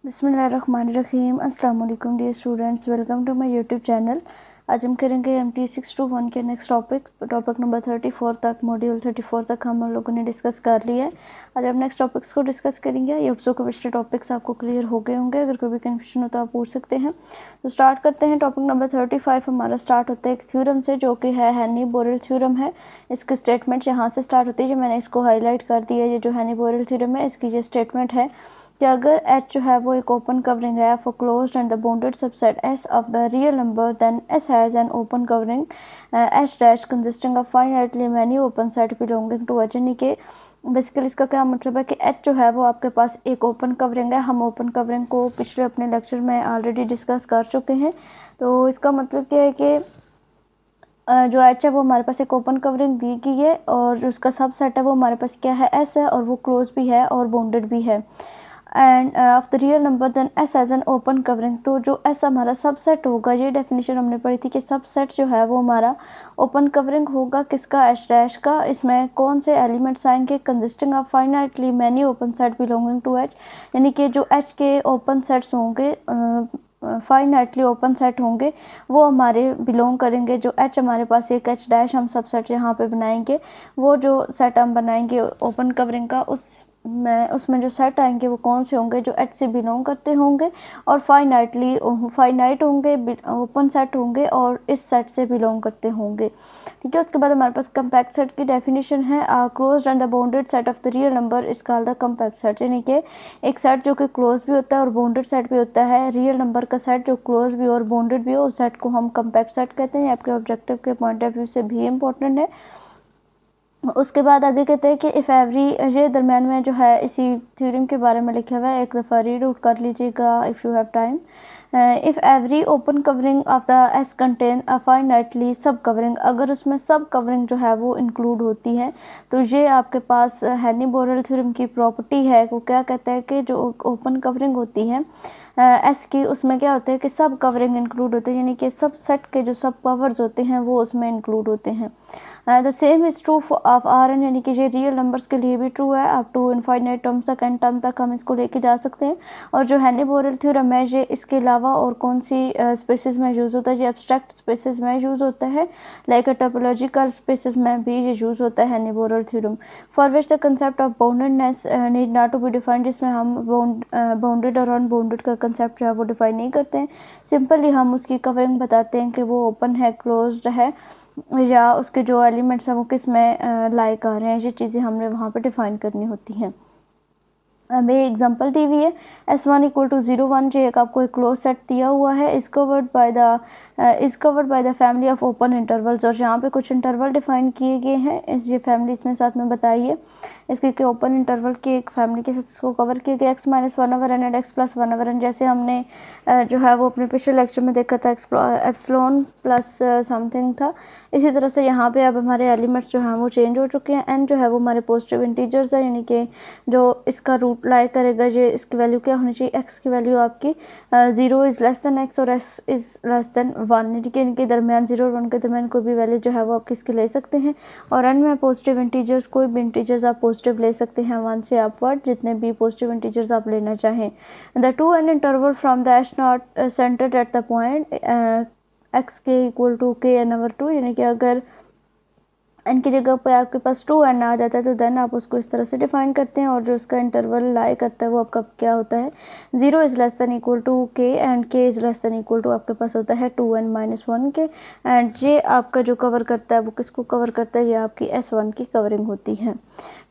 बिस्मिल्लाहिर्रहमानिर्रहीम। अस्सलाम वालेकुम dear students, welcome to my YouTube channel. आज हम करेंगे MT 621 के नेक्स्ट टॉपिक नंबर 34 तक, मॉड्यूल 34 तक हम लोगों ने डिस्कस कर लिया है। आज हम नेक्स्ट टॉपिक्स को डिस्कस करेंगे। ये होप्स को पिछले टॉपिक्स आपको क्लियर हो गए होंगे। अगर कोई भी कन्फ्यूजन हो तो आप पूछ सकते हैं। तो स्टार्ट करते हैं। टॉपिक नंबर 35 हमारा स्टार्ट होता है एक थ्योरम से, जो कि है हेनी बोरेल थ्योरम है। इसकी स्टेटमेंट यहाँ से स्टार्ट होती है, जो मैंने इसको हाईलाइट कर दिया है। ये जो हेनी बोरेल थ्योरम है, इसकी ये स्टेटमेंट है कि अगर H जो है वो एक ओपन कवरिंग है for closed and the bounded subset S of the real number, then S has an open covering H dash consisting of finitely many open set belonging to H। यानी कि basically इसका क्या मतलब है कि H जो है वो आपके पास एक ओपन कवरिंग है। हम ओपन कवरिंग को पिछले अपने लेक्चर में ऑलरेडी डिस्कस कर चुके हैं। तो इसका मतलब क्या है कि जो H है वो हमारे पास एक ओपन कवरिंग दी गई है, और उसका सब सेट है वो हमारे पास क्या है, S है, और वो क्लोज भी है और बाउंडेड भी है। And of the real number then S as an open covering. तो जो S हमारा सबसेट होगा, ये डेफिनेशन हमने पढ़ी थी कि सबसेट जो है वो हमारा ओपन कवरिंग होगा किसका, H डैश का। इसमें कौन से एलिमेंट्स आएंगे, consisting of finitely many open set belonging to H। यानी कि जो H के ओपन सेट्स होंगे, फाइनाइटली ओपन सेट होंगे, वो हमारे बिलोंग करेंगे। जो H हमारे पास एक H डैश हम सब सेट यहाँ पे बनाएंगे, वो जो सेट हम बनाएंगे ओपन कवरिंग का, उसमें जो सेट आएंगे वो कौन से होंगे, जो H से बिलोंग करते होंगे और फाइनाइट होंगे, ओपन सेट होंगे और इस सेट से बिलोंग करते होंगे। ठीक है। उसके बाद हमारे पास कम्पैक्ट सेट की डेफिनेशन है, closed and the bounded set of the real number is called the compact set. यानी कि एक सेट जो कि क्लोज भी होता है और बाउंडेड सेट भी होता है। रियल नंबर का सेट जो क्लोज भी और बाउंडेड भी हो, उस सेट को हम कम्पैक्ट सेट कहते हैं। आपके ऑब्जेक्टिव के पॉइंट ऑफ व्यू से भी इम्पोर्टेंट है। उसके बाद आगे कहते हैं कि इफ़ एवरी, ये दरम्यान में जो है इसी थ्योरम के बारे में लिखा हुआ है, एक दफ़ा रीड आउट कर लीजिएगा if you have time. If every open covering of the S contain a finitely सब कवरिंग, अगर उसमें सब कवरिंग जो है वो इंक्लूड होती है, तो ये आपके पास हेनी बोरेल थ्योरम की प्रॉपर्टी है। वो क्या कहता है कि जो ओपन कवरिंग होती है एस की, उसमें क्या होता है कि सब कवरिंग इंक्लूड होते हैं। यानी कि सब सेट के जो सब कवर्स होते हैं वो उसमें इंक्लूड होते हैं। The same is true of R N, यानी कि ये रियल नंबर्स के लिए भी ट्रू है। अप टू इनफाइनाइट टर्म्स तक, एन टर्म तक हम इसको लेके जा सकते हैं। और जो हेनी बोरेल थ्योरम है, ये इसके अलावा और कौन सी स्पेसिस में यूज़ होता है, ये एब्स्ट्रैक्ट स्पेसिस में यूज़ होता है, लाइक टोपोलॉजिकल स्पेसिस में भी ये यूज़ होता है Heine Borel theorem. For which the concept of boundedness need not to be defined, जिसमें हम बाउंडेड और अनबाउंडेड का कंसेप्ट जो है वो डिफाइन नहीं करते हैं। सिंपली हम उसकी कवरिंग बताते हैं कि वो ओपन है, क्लोज्ड है, या उसके जो एलिमेंट्स हैं वो किस में लाइक आ रहे हैं। ये चीज़ें हमने वहाँ पे डिफाइन करनी होती हैं। हमें एग्जांपल दी हुई है, S1 इक्वल टू 0 1, जो एक आपको एक क्लोज सेट दिया हुआ है, is covered by the family of open intervals. और यहाँ पे कुछ इंटरवल डिफाइन किए गए हैं, इस ये फैमिली इसमें साथ में बताइए। इसके ओपन इंटरवल के एक फैमिली के साथ इसको कवर किया गया, x-1/n एंड x+1/n। जैसे हमने जो है वो अपने पिछले लेक्चर में देखा था, एप्सिलॉन प्लस समथिंग था। इसी तरह से यहाँ पे अब हमारे एलिमेंट्स जो हैं वो चेंज हो चुके हैं। n जो है वो हमारे पॉजिटिव इंटीजर्स है, यानी कि जो इसका रूट लाई करेगा, ये इसकी वैल्यू क्या होनी चाहिए, x की वैल्यू आपकी 0 इज़ लेस देन x और s इज़ लेस देन 1। ठीक है, इनके दरमियान 0 और 1 के दरमियान कोई भी वैल्यू जो है वो आप किसकी ले सकते हैं। और n में पॉजिटिव इंटीजर्स, कोई भी इंटीजर्स आप पॉजिटिव ले सकते हैं 1 से अपवर्ड, जितने भी पॉजिटिव इंटीजर्स आप लेना चाहें। The 2n interval from the h0 centred at the point x के इक्वल टू k(n/2), यानी कि अगर n की जगह पर आपके पास 2n आ जाता है तो देन आप उसको इस तरह से डिफाइन करते हैं। और जो उसका इंटरवल लाई करता है वो आपका क्या होता है, 0 is less than equal to k and k is less than equal to आपके पास होता है 2n-1 के। एंड ये आपका जो कवर करता है वो किसको कवर करता है, ये आपकी S1 की कवरिंग होती है।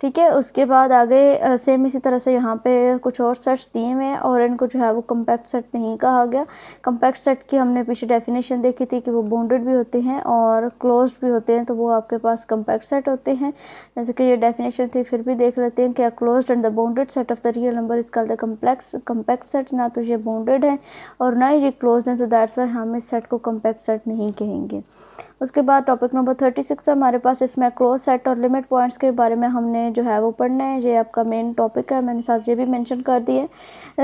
ठीक है। उसके बाद आगे सेम इसी तरह से यहाँ पे कुछ और सेट्स दिए हुए हैं, और इनको जो है वो कम्पैक्ट सेट नहीं कहा गया। कम्पैक्ट सेट की हमने पीछे डेफिनेशन देखी थी कि वो बाउंडेड भी होते हैं और क्लोज्ड भी होते हैं, तो वो आपके पास कम्पैक्ट सेट होते हैं। जैसे कि ये डेफिनेशन थी, फिर भी देख लेते हैं कि closed and the bounded set of the real number is called the compact set. ना तो ये बाउंडेड है और ना ही ये क्लोज्ड है, तो दैट्स वाई हम इस सेट को कम्पैक्ट सेट नहीं कहेंगे। उसके बाद टॉपिक नंबर 36 है हमारे पास, इसमें क्लोज सेट और लिमिट पॉइंट्स के बारे में हमने जो है वो पढ़ना है। ये आपका मेन टॉपिक है, मैंने साथ ये भी मेंशन कर दिए।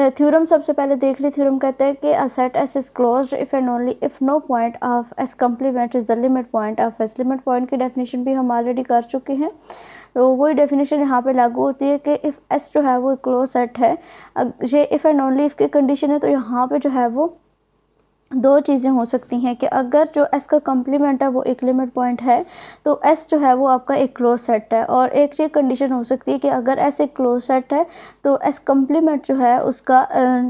थ्योरम सबसे पहले देख ली। थ्योरम कहता है कि a set S is closed if and only if no point of S complement is the limit point of S। Limit point की डेफिनेशन भी हम ऑलरेडी कर चुके हैं। तो वही डेफिनेशन यहाँ पे लागू होती है कि इफ़ एस जो है वो क्लोज सेट है, ये इफ़ एंड ओनली इफ़ की कंडीशन है, तो यहाँ पे जो है वो दो चीज़ें हो सकती हैं कि अगर जो एस का कम्प्लीमेंट है वो एक लिमिट पॉइंट है तो एस जो है वो आपका एक क्लोज सेट है, और एक ये कंडीशन हो सकती है कि अगर एस एक क्लोज सेट है तो एस कम्प्लीमेंट जो है उसका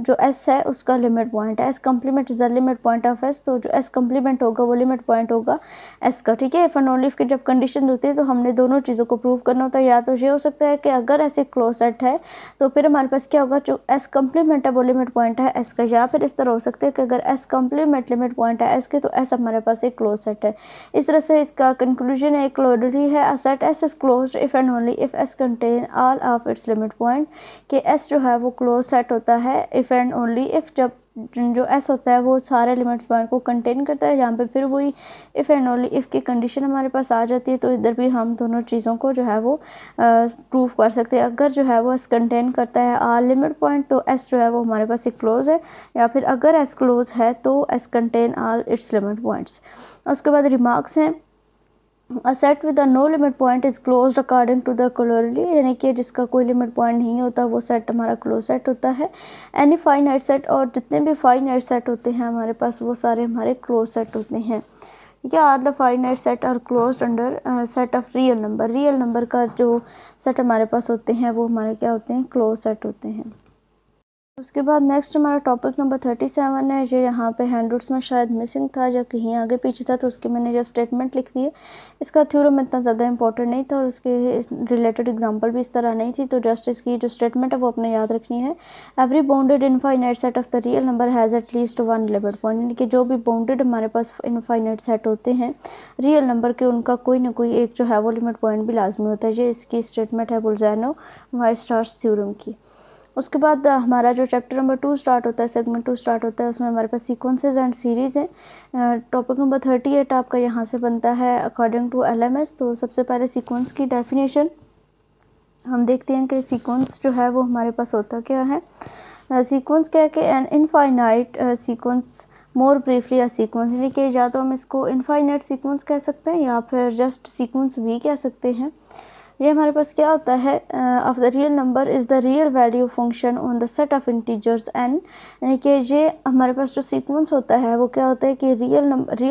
जो एस है उसका लिमिट पॉइंट है। S complement is the limit point of S, तो जो एस कम्प्लीमेंट होगा वो लिमिट पॉइंट होगा एस का। ठीक है, इफ एंड ओनली इफ की जब कंडीशन होती है तो हमने दोनों चीज़ों को प्रूव करना होता है। या तो ये हो सकता है कि अगर एस एक क्लोज सेट है तो फिर हमारे पास क्या होगा, जो एस कम्प्लीमेंट है वो लिमिट पॉइंट है एस का, या फिर इस तरह हो सकता है कि अगर एस कम्प्लीमेंट लिमिट पॉइंट है एस के तो एस हमारे पास एक क्लोज सेट है। इस तरह से इसका कंक्लूजन है, क्लोजरी है, a set S is closed if and only if S contain all of its limit point, कि एस जो है वो क्लोज सेट होता है इफ एंड ओनली इफ जब जो एस होता है वो सारे लिमिट पॉइंट को कंटेन करता है। जहाँ पे फिर वही इफ़ एंड ओनली इफ़ की कंडीशन हमारे पास आ जाती है, तो इधर भी हम दोनों चीज़ों को जो है वो प्रूव कर सकते हैं। अगर जो है वो एस कंटेन करता है आल लिमिट पॉइंट तो एस जो है वो हमारे पास एक क्लोज है, या फिर अगर एस क्लोज है तो S contain all its limit points. उसके बाद रिमार्क्स हैं, a set with no limit point is closed according to the closely, यानी कि जिसका कोई लिमिट पॉइंट नहीं होता वो सेट हमारा क्लोज सेट होता है। एनी फाइनाइट सेट, और जितने भी फाइनाइट सेट होते हैं हमारे पास वो सारे हमारे क्लोज सेट होते हैं। ठीक है, are the finite set are closed under set of real number. Real number का जो सेट हमारे पास होते हैं वो हमारे क्या होते हैं, क्लोज सेट होते हैं। उसके बाद नेक्स्ट हमारा टॉपिक नंबर 37 है। ये यहाँ पे हैंड रूट्स में शायद मिसिंग था या कहीं आगे पीछे था, तो उसके मैंने जो स्टेटमेंट लिख दी है। इसका थ्योरम इतना ज़्यादा इंपॉर्टेंट नहीं था और उसके रिलेटेड एग्जांपल भी इस तरह नहीं थी, तो जस्ट इसकी जो स्टेटमेंट है वो अपने याद रखनी है। Every bounded infinite set of the real number has at least one limit point, यानी कि जो भी बाउंडेड हमारे पास इनफाइनाइट सेट होते हैं रियल नंबर के, उनका कोई ना कोई एक जो है वो लिमिट पॉइंट भी लाजमी होता है। ये इसकी स्टेटमेंट है बोल्ज़ैनो वायरस्ट्रास थ्योरम की। उसके बाद हमारा जो चैप्टर नंबर 2 स्टार्ट होता है, सेगमेंट 2 स्टार्ट होता है, उसमें हमारे पास सीक्वेंसेस एंड सीरीज़ है। टॉपिक नंबर 38 आपका यहाँ से बनता है अकॉर्डिंग टू एलएमएस। तो सबसे पहले सीक्वेंस की डेफिनेशन हम देखते हैं कि सीक्वेंस जो है वो हमारे पास होता क्या है। सीक्वेंस क्या है कि an infinite sequence, more briefly a sequence, यानी कि या तो हम इसको इनफाइनाइट सीक्वेंस कह सकते हैं या फिर जस्ट सीक्वेंस भी कह सकते हैं। ये हमारे पास क्या होता है, of the real number is the real value function on the set of integers N, यानी कि ये हमारे पास जो सीक्वेंस होता है वो क्या होता है कि रियल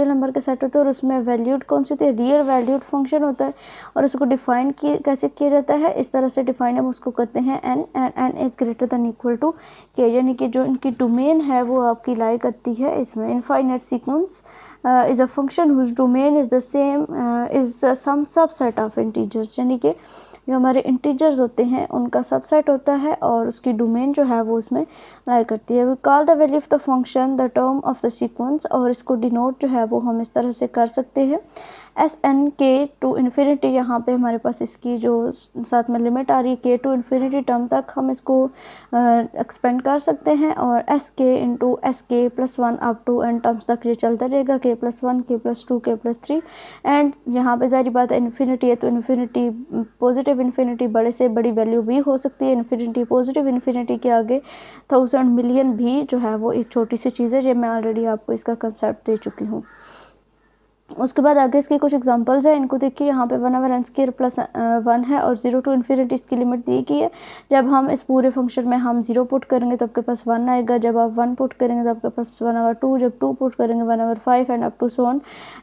नंबर के सेट होते हैं और उसमें वैल्यूड कौन सी होती है, रियल वैल्यूड फंक्शन होता है। और उसको डिफाइन कैसे किया जाता है, इस तरह से डिफाइन हम उसको करते हैं N and N is greater than equal to K, यानी कि जो इनकी डोमेन है वो आपकी लाई करती है इसमें। Infinite sequence is a function whose domain is the same is some subset of integers, यानी कि जो हमारे इंटीजर्स होते हैं उनका सबसेट होता है और उसकी डोमेन जो है वो उसमें लाई करती है। We call the value of the function the term of the sequence, और इसको डिनोट जो है वो हम इस तरह से कर सकते हैं एस एन के टू इन्फिनिटी। यहाँ पे हमारे पास इसकी जो साथ में लिमिट आ रही है के टू इन्फिनिटी टर्म तक, हम इसको एक्सपेंड कर सकते हैं और एस के इंटू एस के plus 1 up to N terms तक ये चलता रहेगा, के प्लस 1 के प्लस 2 के प्लस 3। एंड यहाँ पे सारी बात है इन्फिनिटी है तो इन्फिनिटी पॉजिटिव इन्फिनिटी बड़े से बड़ी वैल्यू भी हो सकती है। इन्फिनिटी पॉजिटिव इन्फिनिटी के आगे 1000 मिलियन भी जो है वो एक छोटी सी चीज़ है, जो मैं ऑलरेडी आपको इसका कंसेप्ट दे चुकी हूँ। उसके बाद आगे इसके कुछ एग्जांपल्स हैं, इनको देखिए। यहाँ पे 1/n² प्लस 1 है और 0 टू इन्फिनिटी इसकी लिमिट दी गई है। जब हम इस पूरे फंक्शन में हम 0 पुट करेंगे तो आपके पास 1 आएगा, जब आप 1 पुट करेंगे तो आपके पास 1/2, जब 2 पुट करेंगे 1/5 and up to so on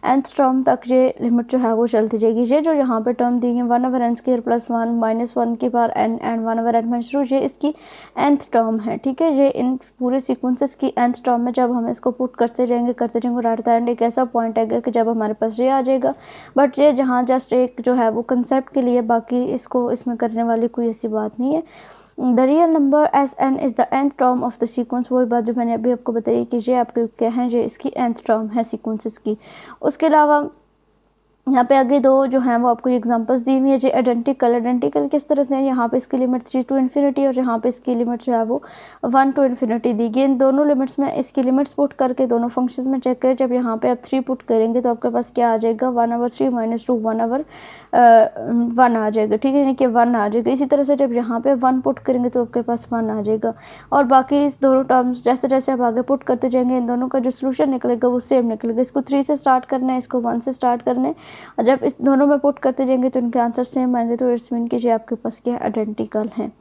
nth term तक ये लिमिट जो है वो चलती जाएगी। ये जो यहाँ पे टर्म दी है 1/n² प्लस 1 माइनस 1 की पावर n एंड 1/n-2, ये इसकी nth टर्म है। ठीक है, ये इन पूरे सीक्वेंसेस की nth टर्म में जब हम इसको पुट करते जाएंगे और एट द एंड एक ऐसा पॉइंट आएगा कि जब हमारे पास ये आ जाएगा। बट ये जहाँ जस्ट एक जो है वो कंसेप्ट के लिए, बाकी इसको इसमें करने वाली कोई ऐसी बात नहीं है। The real number S N is the nth term of the sequence, वही बात जो मैंने अभी आपको बताई कि ये आपके क्या है, ये इसकी nth टर्म है सीक्वेंसेस की। उसके अलावा यहाँ पे आगे दो जो हैं वो आपको एग्जांपल्स दी हुई है। जो आइडेंटिकल किस तरह से है, यहाँ पे इसकी लिमिट 3 टू इन्फिनिटी और यहाँ पे इसकी लिमिट जो है वो 1 टू इन्फिनिटी दी गई। इन दोनों लिमिट्स में इसकी लिमिट्स पुट करके दोनों फंक्शंस में चेक करें। जब यहाँ पे आप 3 पुट करेंगे तो आपके पास क्या आ जाएगा, 1/3 माइनस 2 1/1 आ जाएगा। ठीक है, यानी कि 1 आ जाएगा। इसी तरह से जब यहाँ पे 1 पुट करेंगे तो आपके पास 1 आ जाएगा। और बाकी इस दोनों टर्म्स जैसे जैसे आप आगे पुट करते जाएंगे इन दोनों का जो सोल्यूशन निकलेगा वो सेम निकलेगा। इसको 3 से स्टार्ट करना है, इसको 1 से स्टार्ट करना है, और जब इस दोनों में पुट करते जाएंगे तो इनके आंसर सेम आएंगे, तो इट्स मीन कि ये आपके पास क्या आइडेंटिकल हैं।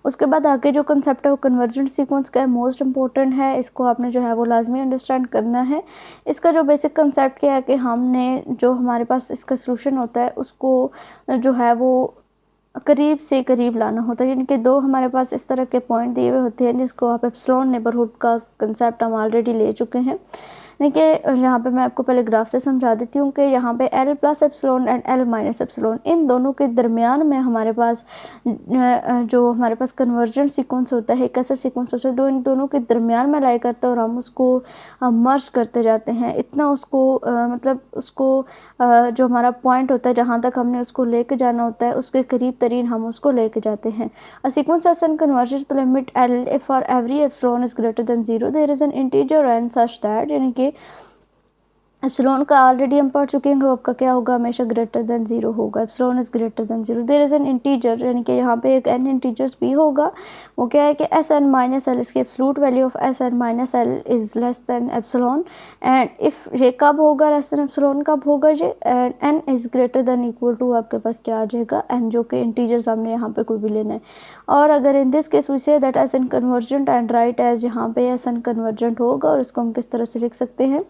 उसके बाद आगे जो कंसेप्ट है वो कन्वर्जेंट सीक्वेंस का है, मोस्ट इंपॉर्टेंट है, इसको आपने जो है वो लाजमी अंडरस्टैंड करना है। इसका जो बेसिक कंसेप्ट क्या है कि हमने जो हमारे पास इसका सोल्यूशन होता है उसको जो है वो करीब से करीब लाना होता है, यानी कि दो हमारे पास इस तरह के पॉइंट दिए हुए होते हैं जिसको आप एप्सिलॉन नेबरहुड का कंसेप्ट हम ऑलरेडी ले चुके हैं। देखिए यहाँ पे मैं आपको पहले ग्राफ से समझा देती हूँ कि यहाँ पे L plus epsilon and L minus epsilon, इन दोनों के दरमियान में हमारे पास जो हमारे पास कन्वर्जेंट सीक्वेंस होता है, एक ऐसा सीक्वेंस होता है जो इन दोनों के दरमियान में लाई करता है और हम उसको मर्ज करते जाते हैं। इतना उसको मतलब उसको जो हमारा पॉइंट होता है जहाँ तक हमने उसको लेके जाना होता है उसके करीब तरीन हम उसको लेके जाते हैं। A sequence as n converges to limit L if for every epsilon is greater than 0 there is an integer n such that, यानी कि एप्सिलॉन का ऑलरेडी हम पढ़ चुके हैं, आपका क्या होगा, हमेशा ग्रेटर देन 0 होगा। Epsilon is greater than 0, there is an integer, यानी कि यहाँ पे एक n इंटीजर्स भी होगा। वो क्या है कि एस एन माइनस एल, इसकी absolute value of S N minus L is less than epsilon. And if ये कब होगा लेस देन एप्सिलॉन, कब होगा ये, and N is greater than equal to आपके पास क्या आ जाएगा n, जो कि इंटीजर्स हमने यहाँ पे कोई भी लेना है। और अगर in this case we say that S N convergent and write as, यहाँ पे एस एन कन्वर्जेंट होगा और इसको हम किस तरह से लिख सकते हैं,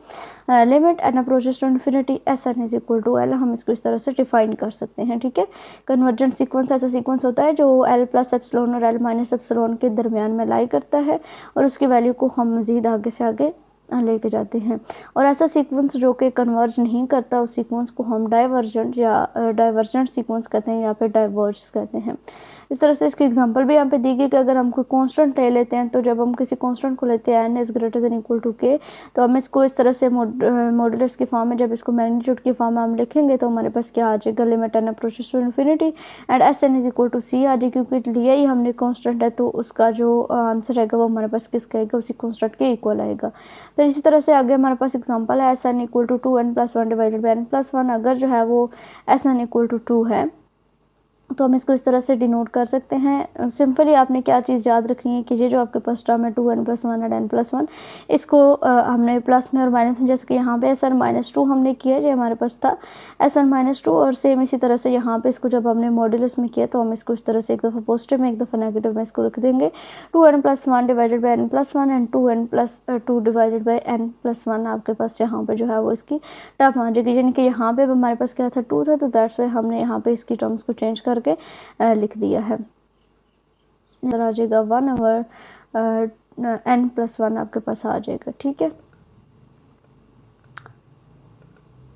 limit N approaches to infinity S N is equal to L, हम इसको इस तरह से डिफाइन कर सकते हैं। ठीक है, कन्वर्जेंट सीक्वेंस ऐसा सीक्वेंस होता है जो एल प्लस एप्सिलॉन और एल माइनस एप्सिलॉन के दरमियान में लाई करता है और उसकी वैल्यू को हम मज़ीद आगे से आगे लेके जाते हैं। और ऐसा सीक्वेंस जो कि कन्वर्ज नहीं करता उस सीक्वेंस को हम डाइवर्जेंट या डाइवर्जेंट सीक्वेंस कहते हैं या फिर डाइवर्ज कहते हैं। इस तरह से इसकी एग्जांपल भी यहाँ पे दी गई कि अगर हम कोई कांस्टेंट ले लेते हैं तो जब हम किसी कांस्टेंट को लेते हैं n is greater than equal to k, तो हम इसको इस तरह से मॉडुलस की फॉर्म में, जब इसको मैग्नीट्यूड की फॉर्म में हम लिखेंगे तो हमारे पास क्या आ जाएगा, limit N approaches to infinity and S N is equal to C आ जाए, क्योंकि लिया ही हमने कांस्टेंट है तो उसका जो आंसर आएगा वो हमारे पास किसका आएगा, उसी कांस्टेंट के इक्वल आएगा। तो इसी तरह से आगे हमारे पास एग्जाम्पल है S N equal to 2n plus 1 divided by n plus 1, अगर जो है वो एस एन इक्वल टू 2 है तो हम इसको इस तरह से डिनोट कर सकते हैं। सिंपली आपने क्या चीज़ याद रखनी है कि ये जो आपके पास टर्म है 2n plus 1 and n plus 1, इसको हमने प्लस में और माइनस में, जैसे कि यहाँ पे SN माइनस 2 हमने किया जो हमारे पास था SN माइनस 2, और सेम इसी तरह से यहाँ पे इसको जब हमने मॉड्यूलस में किया तो हम इसको इस तरह से एक दफ़ा पॉजिटिव में एक दफ़ा नेगेटिव में इसको लिख देंगे 2n plus 1 divided by n plus 1 and 2n plus 2 divided by n plus 1, आपके पास यहाँ पे जो है वो इसकी टर्म आ जाएगी। यानी कि यहाँ पे हमारे पास क्या था 2 था, तो दैट्स वाई हमने यहाँ पे इसकी टर्म्स को चेंज करके लिख दिया है। इधर आ जाएगा 1 ओवर n प्लस 1 आपके पास आ जाएगा। ठीक है,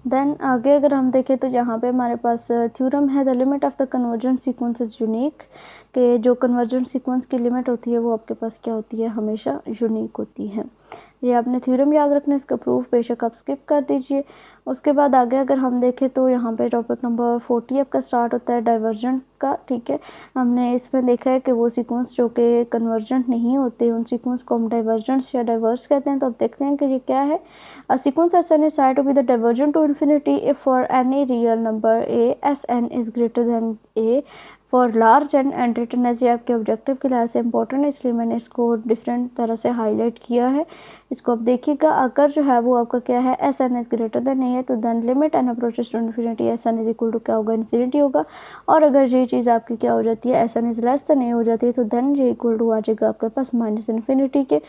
देन आगे अगर हम देखें तो यहाँ पे हमारे पास थ्योरम है the limit of the convergent sequence is unique, कि जो कन्वर्जेंट सीक्वेंस की लिमिट होती है वो आपके पास क्या होती है, हमेशा यूनिक होती है। ये आपने थ्योरम याद रखना है, इसका प्रूफ बेशक आप स्किप कर दीजिए। उसके बाद आगे अगर हम देखें तो यहाँ पे टॉपिक नंबर 40 आपका स्टार्ट होता है डाइवर्जेंट का। ठीक है, हमने इसमें देखा है कि वो सीक्वेंस जो कि कन्वर्जेंट नहीं होते उन सीक्वेंस को हम डाइवर्जेंट्स या डाइवर्स कहते हैं। तो अब देखते हैं कि ये क्या है। A sequence S N is said to be the divergent to infinity if for any real number A S N is greater than A for large and written as, ये आपके ऑब्जेक्टिव के लिहाज से इंपॉर्टेंट है इसलिए मैंने इसको different तरह से हाईलाइट किया है। इसको आप देखिएगा, अगर जो है वो आपका क्या है S N is greater than A है तो then limit N approaches to infinity S N is equal to क्या होगा, इन्फिनिटी होगा। और अगर ये चीज़ आपकी क्या हो जाती है S N is less than A हो जाती है तो देन ये इक्वल टू आ जाएगा आपके पास माइनस इन्फिनिटी के।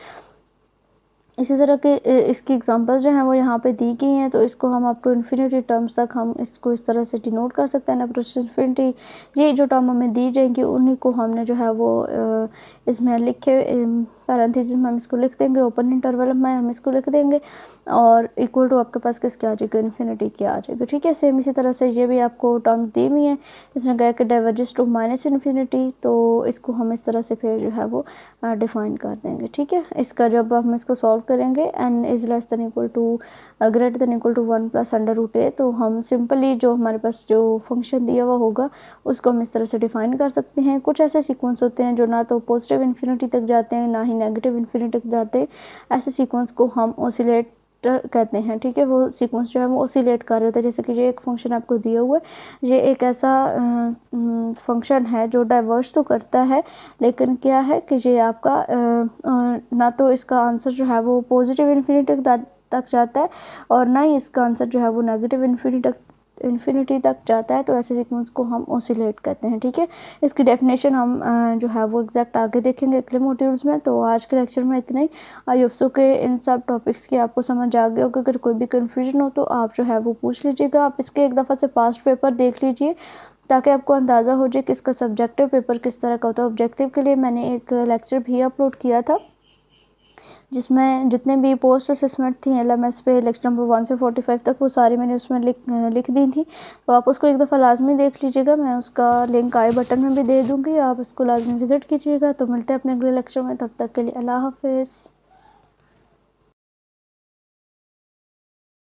इसी तरह के इसकी एग्जांपल्स जो हैं वो यहाँ पे दी गई हैं, तो इसको हम अप टू इन्फिनिटी टर्म्स तक हम इसको इस तरह से डिनोट कर सकते हैं। अप्रोच इन्फिनिटी ये जो टर्म हमें दी जाएंगी उन्हीं को हमने जो है वो इसमें लिखे पैरेंथेसिस में हम इसको लिख देंगे, ओपन इंटरवल में हम इसको लिख देंगे और इक्वल टू आपके पास किसके आ जाएगा, इन्फिनिटी के आ जाएगा। ठीक है, सेम इसी तरह से ये भी आपको टर्म दी हुई है, इसने कहा कि डाइवर्जेस टू माइनस इन्फिनिटी, तो इसको हम इस तरह से फिर जो है वो डिफाइन कर देंगे। ठीक है, इसका जब हम इसको सॉल्व करेंगे n is less than equal to greater than equal to 1 plus under root A, तो हम सिंपली जो हमारे पास जो फंक्शन दिया हुआ होगा उसको हम इस तरह से डिफाइन कर सकते हैं। कुछ ऐसे सीक्वेंस होते हैं जो ना तो पॉजिटिव इन्फिनिटी तक जाते हैं ना ही नेगेटिव इन्फिनिटी तक जाते हैं, ऐसे सीक्वेंस को हम ऑसिलेट कहते हैं। ठीक है, वो सीक्वेंस जो है वो ऑसिलेट कर रहे होते हैं। जैसे कि ये एक फंक्शन आपको दिया हुआ है, ये एक ऐसा फंक्शन है जो डाइवर्स तो करता है लेकिन क्या है कि ये आपका ना तो इसका आंसर जो है वो पॉजिटिव इन्फिनिटी तक जाता है और ना ही इसका आंसर जो है वो नेगेटिव इन्फिनिटी इन्फिनिटी तक जाता है तो ऐसे सीक्वेंस को हम ओसिलेट कहते हैं। ठीक है, इसकी डेफिनेशन हम जो है वो एग्जैक्ट आगे देखेंगे अगले मॉड्यूल्स में। तो आज के लेक्चर में इतना ही। आई होप सो के इन सब टॉपिक्स की आपको समझ आ गया होगा। अगर कोई भी कन्फ्यूजन हो तो आप जो है वो पूछ लीजिएगा। आप इसके एक दफ़ा से पास्ट पेपर देख लीजिए ताकि आपको अंदाज़ा हो जाए कि इसका सब्जेक्टिव पेपर किस तरह का होता है। ऑब्जेक्टिव के लिए मैंने एक लेक्चर भी अपलोड किया था जिसमें जितने भी पोस्ट असेसमेंट थी LMS पे लेक्चर नंबर 1 से 45 तक वो सारी मैंने उसमें लिख दी थी। तो आप उसको एक दफ़ा लाजमी देख लीजिएगा। मैं उसका लिंक आई बटन में भी दे दूँगी, आप उसको लाजमी विज़िट कीजिएगा। तो मिलते हैं अपने अगले लेक्चर में, तब तक के लिए अल्लाह हाफिज़।